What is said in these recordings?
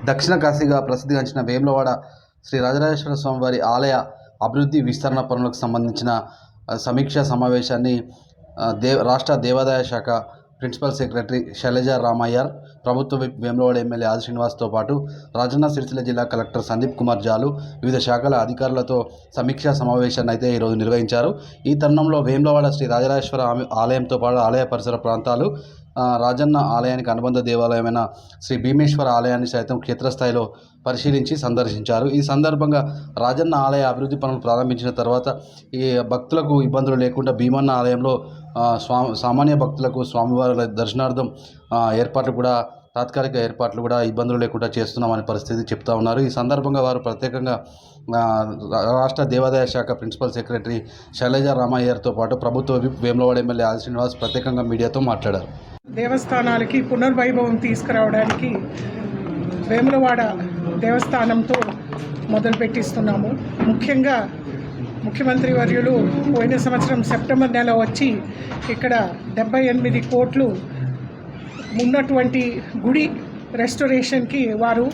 దక్షిణ కాశీగా ప్రసిద్ధిగాంచిన వేములవాడ శ్రీ రాజరాజేశ్వర స్వామివారి ఆలయ అభివృద్ధి విస్తరణ పనులకు సంబంధించిన సమీక్షా సమావేశాన్ని రాష్ట్ర దేవాదాయ శాఖ ప్రిన్సిపల్ సెక్రటరీ శైలజ రామయ్యర్, ప్రభుత్వ విప్ వేములవాడ ఎమ్మెల్యే ఆది శ్రీనివాస్తో పాటు రాజన్న సిరిసిల్ల జిల్లా కలెక్టర్ సందీప్ కుమార్ జాలు వివిధ శాఖల అధికారులతో సమీక్షా సమావేశాన్ని అయితే ఈరోజు నిర్వహించారు. ఈ తరుణంలో వేములవాడ శ్రీ రాజరాజేశ్వర ఆలయంతో పాటు ఆలయ పరిసర ప్రాంతాలు, రాజన్న ఆలయానికి అనుబంధ దేవాలయమైన శ్రీ భీమేశ్వర ఆలయాన్ని సైతం క్షేత్రస్థాయిలో పరిశీలించి సందర్శించారు. ఈ సందర్భంగా రాజన్న ఆలయ అభివృద్ధి పనులు ప్రారంభించిన తర్వాత ఈ భక్తులకు ఇబ్బందులు లేకుండా భీమన్న ఆలయంలో సామాన్య భక్తులకు స్వామివారి దర్శనార్థం తాత్కాలిక ఏర్పాట్లు కూడా ఇబ్బందులు లేకుండా చేస్తున్నామనే పరిస్థితి చెప్తా ఉన్నారు. ఈ సందర్భంగా వారు ప్రత్యేకంగా రాష్ట్ర దేవాదాయ శాఖ ప్రిన్సిపల్ సెక్రటరీ శైలజ రామయ్యర్తో పాటు ప్రభుత్వ విప్ వేములవాడ ఎమ్మెల్యే ఆది శ్రీనివాస్ ప్రత్యేకంగా మీడియాతో మాట్లాడారు. దేవస్థానాలకి పునర్వైభవం తీసుకురావడానికి వేములవాడ దేవస్థానంతో మొదలుపెట్టిస్తున్నాము. ముఖ్యంగా ముఖ్యమంత్రి వర్యులు పోయిన సంవత్సరం సెప్టెంబర్ నెల వచ్చి ఇక్కడ 78 కోట్లు ఉన్నటువంటి గుడి రెస్టోరేషన్కి వారు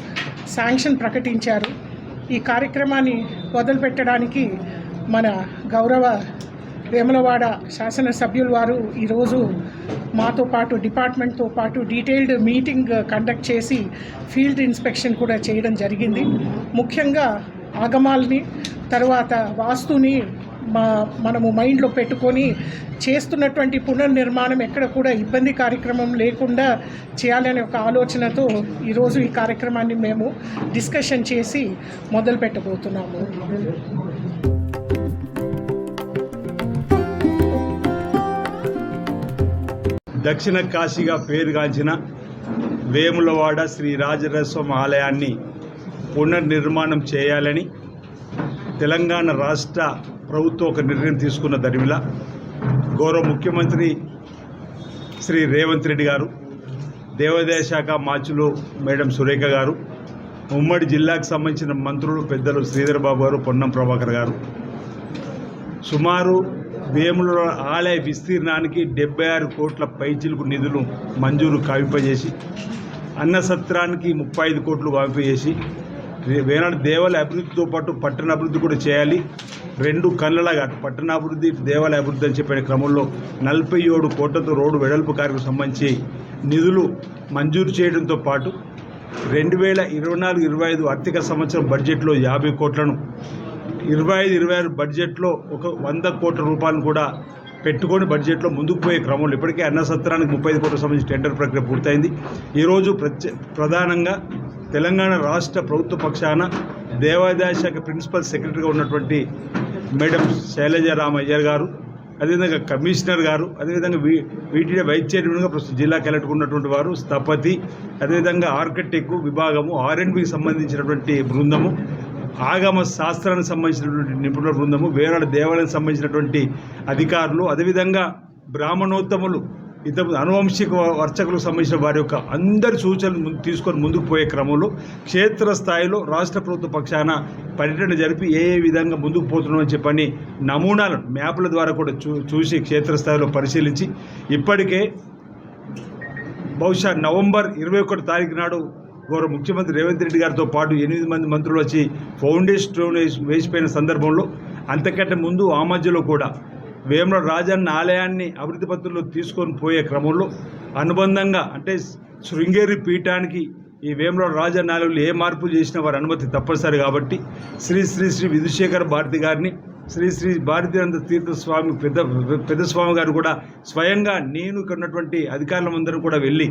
శాంక్షన్ ప్రకటించారు. ఈ కార్యక్రమాన్ని మొదలుపెట్టడానికి మన గౌరవ వేములవాడ శాసనసభ్యులు వారు ఈరోజు మాతో పాటు డిపార్ట్మెంట్తో పాటు డీటెయిల్డ్ మీటింగ్ కండక్ట్ చేసి ఫీల్డ్ ఇన్స్పెక్షన్ కూడా చేయడం జరిగింది. ముఖ్యంగా ఆగమాల్ని తర్వాత వాస్తుని మనము మైండ్లో పెట్టుకొని చేస్తున్నటువంటి పునర్నిర్మాణం ఎక్కడ కూడా ఇబ్బంది కార్యక్రమం లేకుండా చేయాలనే ఒక ఆలోచనతో ఈరోజు ఈ కార్యక్రమాన్ని మేము డిస్కషన్ చేసి మొదలు పెట్టబోతున్నాము. దక్షిణ కాశీగా పేరుగాంచిన వేములవాడ శ్రీ రాజరాజస్వామి ఆలయాన్ని పునర్నిర్మాణం చేయాలని తెలంగాణ రాష్ట్ర ప్రభుత్వం ఒక నిర్ణయం తీసుకున్న దరిమిలా గౌరవ ముఖ్యమంత్రి శ్రీ రేవంత్ రెడ్డి గారు, దేవాదాయ శాఖ మాచులు మేడం సురేఖ గారు, ఉమ్మడి జిల్లాకు సంబంధించిన మంత్రులు పెద్దలు శ్రీధర్ బాబు గారు, పొన్నం ప్రభాకర్ గారు సుమారు వేములవాడ ఆలయ విస్తీర్ణానికి 76 కోట్ల పైచిలుకు నిధులు మంజూరు కావింపజేసి, అన్నసత్రానికి 35 కోట్లు కావింపజేసి, వేనాడు దేవాలయ అభివృద్ధితో పాటు పట్టణ అభివృద్ధి కూడా చేయాలి. 2 కళ్ళలాగా పట్టణాభివృద్ధి, దేవాలయ అభివృద్ధి అని చెప్పిన క్రమంలో 47 కోట్లతో రోడ్డు వెడల్పు కార్యక్రమం సంబంధించి నిధులు మంజూరు చేయడంతో పాటు 2024-25 ఆర్థిక సంవత్సరం బడ్జెట్లో 50 కోట్లను, 25-26 బడ్జెట్లో ఒక 100 కోట్ల రూపాయలను కూడా పెట్టుకొని బడ్జెట్లో ముందుకు పోయే క్రమంలో ఇప్పటికే అన్నసత్రానికి 35 కోట్ల సంబంధించి టెండర్ ప్రక్రియ పూర్తయింది. ఈరోజు ప్రధానంగా తెలంగాణ రాష్ట్ర ప్రభుత్వ పక్షాన దేవాదాయ శాఖ ప్రిన్సిపల్ సెక్రటరీగా ఉన్నటువంటి మేడం శైలజ రామయ్యర్ గారు, అదేవిధంగా కమిషనర్ గారు, అదేవిధంగా వీటిలో వైస్ చైర్మన్గా ప్రస్తుతం జిల్లా కలెక్టర్ ఉన్నటువంటి వారు, స్థపతి, అదేవిధంగా ఆర్కిటెక్ట్ విభాగము, R&Bకి సంబంధించినటువంటి బృందము, ఆగమ శాస్త్రానికి సంబంధించినటువంటి నిపుణుల బృందము, వేనాడు దేవాలయానికి సంబంధించినటువంటి అధికారులు, అదేవిధంగా బ్రాహ్మణోత్తములు, ఇతర అనువంశిక వర్చకులకు సంబంధించిన వారి యొక్క అందరి సూచనలు తీసుకొని ముందుకు పోయే క్రమంలో క్షేత్రస్థాయిలో రాష్ట్ర ప్రభుత్వ పక్షాన పర్యటన జరిపి ఏ విధంగా ముందుకు పోతున్నామని చెప్పని నమూనాలను మ్యాప్ల ద్వారా కూడా చూసి క్షేత్రస్థాయిలో పరిశీలించి ఇప్పటికే బహుశా నవంబర్ 21 తారీఖు నాడు గౌరవ ముఖ్యమంత్రి రేవంత్ రెడ్డి గారితో పాటు 8 మంది మంత్రులు వచ్చి ఫౌండేషన్ వేసిపోయిన సందర్భంలో, అంతకంటే ముందు ఆ మధ్యలో కూడా వేములవాడ రాజన్న ఆలయాన్ని అభివృద్ధి పత్రంలో తీసుకొని పోయే క్రమంలో అనుబంధంగా అంటే శృంగేరి పీఠానికి ఈ వేములవాడ రాజన్న ఆలయంలో ఏ మార్పులు చేసినా వారి అనుమతి తప్పనిసరి కాబట్టి శ్రీ శ్రీ శ్రీ విధుశేఖర భారతి గారిని, శ్రీ శ్రీ భారతీనంద తీర్థ స్వామి పెద్ద స్వామి గారు కూడా స్వయంగా నేను ఇక్కడ ఉన్నటువంటి అధికారులందరూ కూడా వెళ్ళి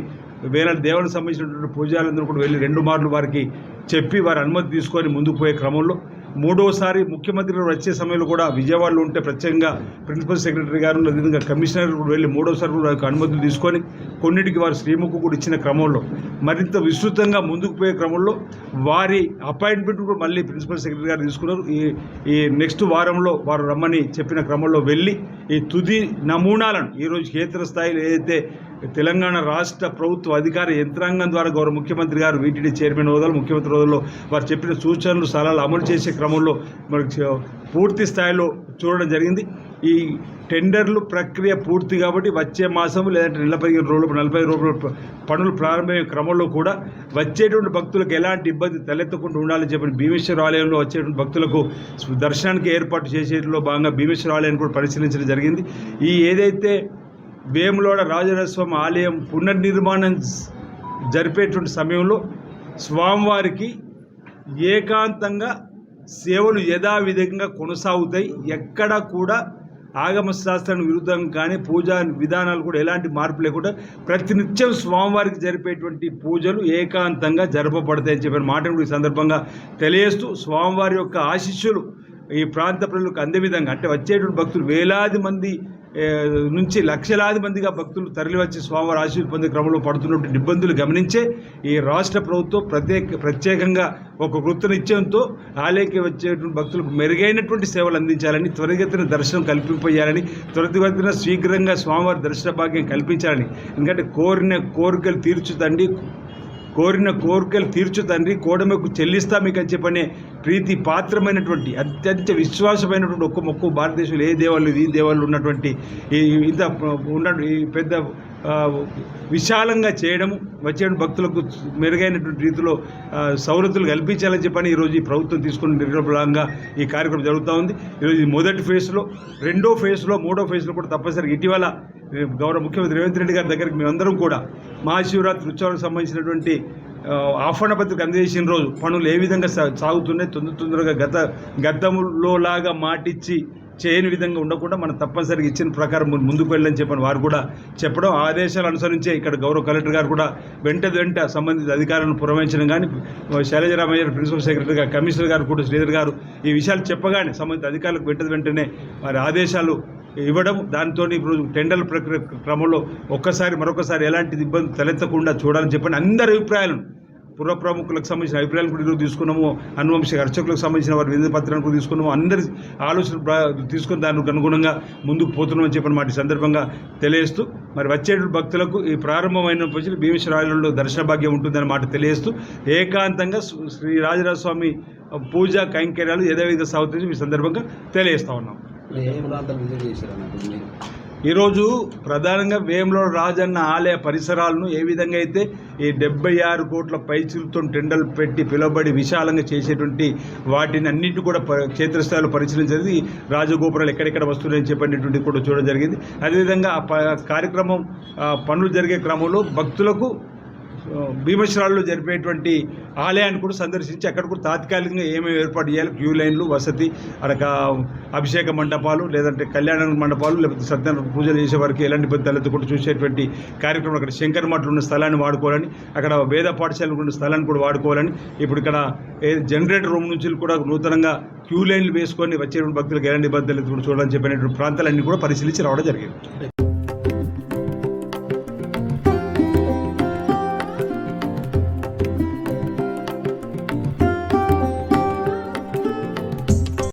వేరే దేవునికి సంబంధించినటువంటి పూజారులందరూ కూడా వెళ్ళి 2 మార్లు వారికి చెప్పి వారి అనుమతి తీసుకొని ముందుకు పోయే క్రమంలో మూడోసారి ముఖ్యమంత్రి గారు వచ్చే సమయంలో కూడా విజయవాడలో ఉంటే ప్రత్యేకంగా ప్రిన్సిపల్ సెక్రటరీ గారు, అదేవిధంగా కమిషనర్ కూడా వెళ్ళి మూడోసారి కూడా అనుమతులు తీసుకొని కొన్నిటికి వారు శ్రీముఖు కూడా ఇచ్చిన క్రమంలో మరింత విస్తృతంగా ముందుకు పోయే క్రమంలో వారి అపాయింట్మెంట్ కూడా మళ్ళీ ప్రిన్సిపల్ సెక్రటరీ గారు తీసుకున్నారు. ఈ నెక్స్ట్ వారంలో వారు రమ్మని చెప్పిన క్రమంలో వెళ్ళి ఈ తుది నమూనాలను ఈరోజు క్షేత్రస్థాయిలో ఏదైతే తెలంగాణ రాష్ట్ర ప్రభుత్వ అధికార యంత్రాంగం ద్వారా గౌరవ ముఖ్యమంత్రి గారు వీటిడి చైర్మన్ హోదాలో ముఖ్యమంత్రి హోదాలో వారు చెప్పిన సూచనలు సలహాలు అమలు చేసే క్రమంలో మనకు పూర్తి స్థాయిలో చూడడం జరిగింది. ఈ టెండర్లు ప్రక్రియ పూర్తి కాబట్టి వచ్చే మాసం లేదంటే 15 రోజులు 40 రోజులు పనులు ప్రారంభమయ్యే క్రమంలో కూడా వచ్చేటువంటి భక్తులకు ఎలాంటి ఇబ్బంది తలెత్తకుండా ఉండాలని చెప్పిన భీమేశ్వర ఆలయంలో వచ్చేటువంటి భక్తులకు దర్శనానికి ఏర్పాటు చేసేట్లో భాగంగా భీమేశ్వర ఆలయాన్ని కూడా పరిశీలించడం జరిగింది. ఈ ఏదైతే వేములవాడ రాజరాజస్వామి ఆలయం పునర్నిర్మాణం జరిపేటువంటి సమయంలో స్వామివారికి ఏకాంతంగా సేవలు యథావిధంగా కొనసాగుతాయి. ఎక్కడా కూడా ఆగమ శాస్త్రానికి విరుద్ధంగా కానీ పూజా విధానాలు కూడా ఎలాంటి మార్పు లేకుండా ప్రతినిత్యం స్వామివారికి జరిపేటువంటి పూజలు ఏకాంతంగా జరపబడతాయని చెప్పిన మాటను ఈ సందర్భంగా తెలియజేస్తూ స్వామివారి యొక్క ఆశీస్సులు ఈ ప్రాంత ప్రజలకు అందే విధంగా అంటే వచ్చేటువంటి భక్తులు వేలాది మంది నుంచి లక్షలాది మందిగా భక్తులు తరలివచ్చి స్వామివారి ఆశీస్సులు పొందే క్రమంలో పడుతున్నటువంటి ఇబ్బందులు గమనించే ఈ రాష్ట్ర ప్రభుత్వం ప్రత్యేకంగా ఒక కృతనిశ్చయంతో ఆలయకి వచ్చేటువంటి భక్తులకు మెరుగైనటువంటి సేవలు అందించాలని, త్వరితగతిన దర్శనం కల్పింపజేయాలని, త్వరితగతిన శీఘ్రంగా స్వామివారి దర్శన భాగ్యం కల్పించాలని. ఎందుకంటే కోరిన కోరికలు తీర్చు తండ్రి కోడమెకు చెల్లిస్తా మీకు అని చెప్పనే ప్రీతి పాత్రమైనటువంటి అత్యంత విశ్వాసమైనటువంటి ఒక్క మొక్కు భారతదేశంలో ఏ దేవాళ్ళు ఈ దేవాళ్ళు ఉన్నటువంటి ఈ పెద్ద విశాలంగా చేయడము వచ్చే భక్తులకు మెరుగైనటువంటి రీతిలో సౌలతులు కల్పించాలని చెప్పని ఈరోజు ఈ ప్రభుత్వం తీసుకున్న నిర్ణయంగా ఈ కార్యక్రమం జరుగుతూ ఉంది. ఈరోజు మొదటి ఫేజ్లో, రెండో ఫేజ్లో, మూడో ఫేజ్లో కూడా తప్పనిసరిగా ఇటీవల గౌరవ ముఖ్యమంత్రి రేవంత్ రెడ్డి గారి దగ్గరికి మేమందరం కూడా మహాశివరాత్రి ఉత్సవాలకు సంబంధించినటువంటి ఆహ్వాన పత్రిక అందజేసిన రోజు పనులు ఏ విధంగా సాగుతున్నాయి, తొందరగా గతంలో లాగా మాటిచ్చి చేయని విధంగా ఉండకుండా మనం తప్పనిసరిగా ఇచ్చిన ప్రకారం ముందుకు వెళ్ళని చెప్పని వారు కూడా చెప్పడం, ఆదేశాలు అనుసరించే ఇక్కడ గౌరవ కలెక్టర్ గారు కూడా వెంట సంబంధిత అధికారులను పురమాయించడం కానీ, శైలజరామయ్య ప్రిన్సిపల్ సెక్రటరీ గారు, కమిషనర్ గారు కూడా శ్రీధర్ గారు ఈ విషయాలు చెప్పగానే సంబంధిత అధికారులకు వెంటనే వారి ఆదేశాలు ఇవ్వడం, దాంతో ఇప్పుడు టెండర్ల ప్రక్రియ క్రమంలో మరొకసారి ఎలాంటి ఇబ్బంది తలెత్తకుండా చూడాలని చెప్పని అందరి అభిప్రాయాలను పుర ప్రముఖులకు సంబంధించిన అభిప్రాయాలు కూడా ఈరోజు తీసుకున్నాము, అనువంశిక అర్చకులకు సంబంధించిన వారి విధి పత్రాలను కూడా తీసుకున్నాము, అందరి ఆలోచన తీసుకుని దానికి అనుగుణంగా ముందుకు పోతున్నామని చెప్పిన మాట సందర్భంగా తెలియజేస్తూ మరి వచ్చే భక్తులకు ఈ ప్రారంభమైన భీమేశ్వర ఆలయంలో దర్శన భాగ్యం ఉంటుందన్న మాట తెలియజేస్తూ ఏకాంతంగా శ్రీ రాజరాజస్వామి పూజా కైంకర్యాలు యథావిధిగా సాగుతుంది ఈ సందర్భంగా తెలియజేస్తా ఉన్నాం. ఈరోజు ప్రధానంగా వేములవాడ రాజన్న ఆలయ పరిసరాలను ఏ విధంగా అయితే ఈ 76 కోట్ల పైచిలతో టెండర్లు పెట్టి పిలువబడి విశాలంగా చేసేటువంటి వాటిని అన్నింటి కూడా క్షేత్రస్థాయిలో పరిశీలించేది, రాజగోపురాలు ఎక్కడెక్కడ వస్తున్నాయని చెప్పినటువంటి కూడా చూడడం జరిగింది. అదేవిధంగా ఆ కార్యక్రమం పనులు జరిగే క్రమంలో భక్తులకు భీమేశ్వరాల్లో జరిపేటువంటి ఆలయాన్ని కూడా సందర్శించి అక్కడ కూడా తాత్కాలికంగా ఏమేమి ఏర్పాటు చేయాలి, క్యూ లైన్లు, వసతి, అక్కడ అభిషేక మండపాలు, లేదంటే కళ్యాణ మండపాలు, లేకపోతే సత్యనారాయణ పూజలు చేసే వారికి ఎలాంటి ఇబ్బంది తలెత్తకుండా చూసేటువంటి కార్యక్రమం, అక్కడ శంకర్ మఠంలో ఉన్న స్థలాన్ని వాడుకోవాలని, అక్కడ వేద పాఠశాలలో ఉన్న స్థలాన్ని కూడా వాడుకోవాలని, ఇప్పుడు ఇక్కడ జనరేటర్ రూమ్ నుంచి కూడా నూతనంగా క్యూ లైన్లు వేసుకొని వచ్చే భక్తులకు ఎలాంటి ఇబ్బంది తలెత్తకుండా చూడాలని చెప్పినటువంటి ప్రాంతాలన్నీ కూడా పరిశీలించి రావడం జరిగింది.